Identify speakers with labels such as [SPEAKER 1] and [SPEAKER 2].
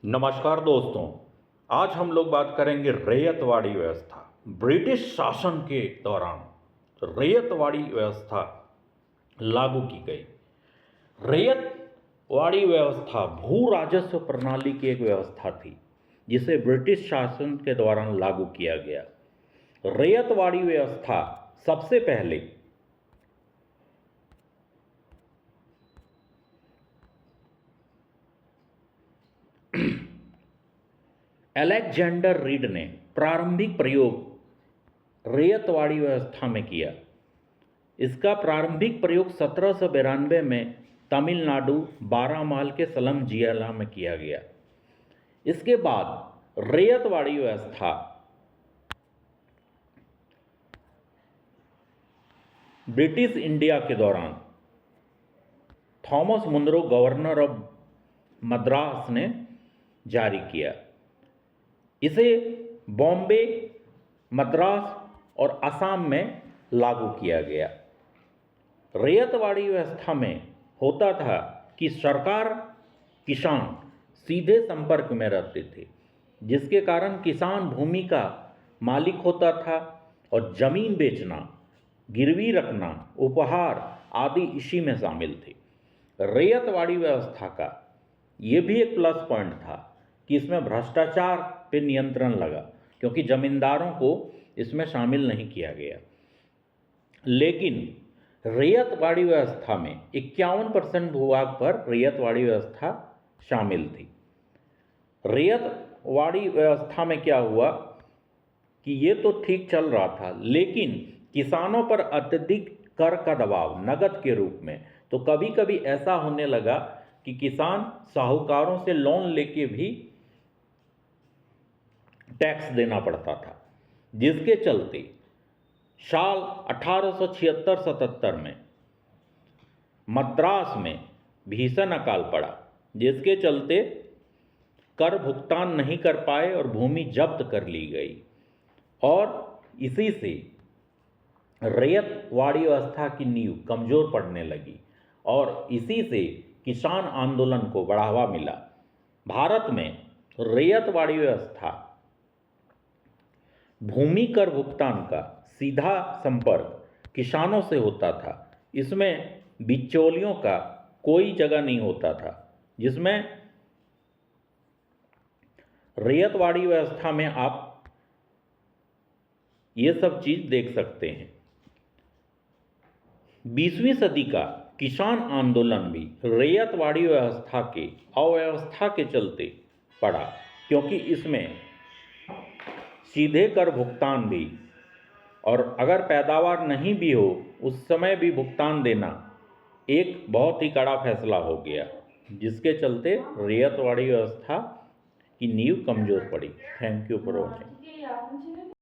[SPEAKER 1] नमस्कार दोस्तों। आज हम लोग बात करेंगे रैयतवाड़ी व्यवस्था। ब्रिटिश शासन के दौरान रैयतवाड़ी व्यवस्था लागू की गई। रैयतवाड़ी व्यवस्था भू राजस्व प्रणाली की एक व्यवस्था थी जिसे ब्रिटिश शासन के दौरान लागू किया गया। रैयतवाड़ी व्यवस्था सबसे पहले अलेक्जेंडर रीड ने प्रारंभिक प्रयोग रैयतवाड़ी व्यवस्था में किया। इसका प्रारंभिक प्रयोग 1792 में तमिलनाडु बारामाल के सलम जिला में किया गया। इसके बाद रैयतवाड़ी व्यवस्था ब्रिटिश इंडिया के दौरान Thomas Munro governor of Madras ने जारी किया। इसे बॉम्बे, मद्रास और असम में लागू किया गया। रैयतवाड़ी व्यवस्था में होता था कि सरकार किसान सीधे संपर्क में रहते थे, जिसके कारण किसान भूमि का मालिक होता था और जमीन बेचना, गिरवी रखना, उपहार आदि इसी में शामिल थे। रैयतवाड़ी व्यवस्था का ये भी एक प्लस पॉइंट था कि इसमें भ्रष्टाचार पे नियंत्रण लगा, क्योंकि जमींदारों को इसमें शामिल नहीं किया गया। लेकिन रैयतवाड़ी व्यवस्था में 51% भूभाग पर रैयतवाड़ी व्यवस्था शामिल थी। रैयतवाड़ी व्यवस्था में क्या हुआ कि ये तो ठीक चल रहा था, लेकिन किसानों पर अत्यधिक कर का दबाव नगद के रूप में, तो कभी कभी ऐसा होने लगा कि किसान साहूकारों से लोन लेके भी टैक्स देना पड़ता था, जिसके चलते साल 1876-77 में मद्रास में भीषण अकाल पड़ा, जिसके चलते कर भुगतान नहीं कर पाए और भूमि जब्त कर ली गई। और इसी से रैयतवाड़ी व्यवस्था की नींव कमज़ोर पड़ने लगी और इसी से किसान आंदोलन को बढ़ावा मिला। भारत में रैयतवाड़ी व्यवस्था भूमि कर भुगतान का सीधा संपर्क किसानों से होता था। इसमें बिचौलियों का कोई जगह नहीं होता था, जिसमें रैयतवाड़ी व्यवस्था में आप ये सब चीज़ देख सकते हैं। 20वीं सदी का किसान आंदोलन भी रैयतवाड़ी व्यवस्था के अव्यवस्था के चलते पड़ा, क्योंकि इसमें सीधे कर भुगतान भी, और अगर पैदावार नहीं भी हो उस समय भी भुगतान देना एक बहुत ही कड़ा फैसला हो गया, जिसके चलते रैयतवाड़ी व्यवस्था की नींव कमज़ोर पड़ी। Thank you for watching.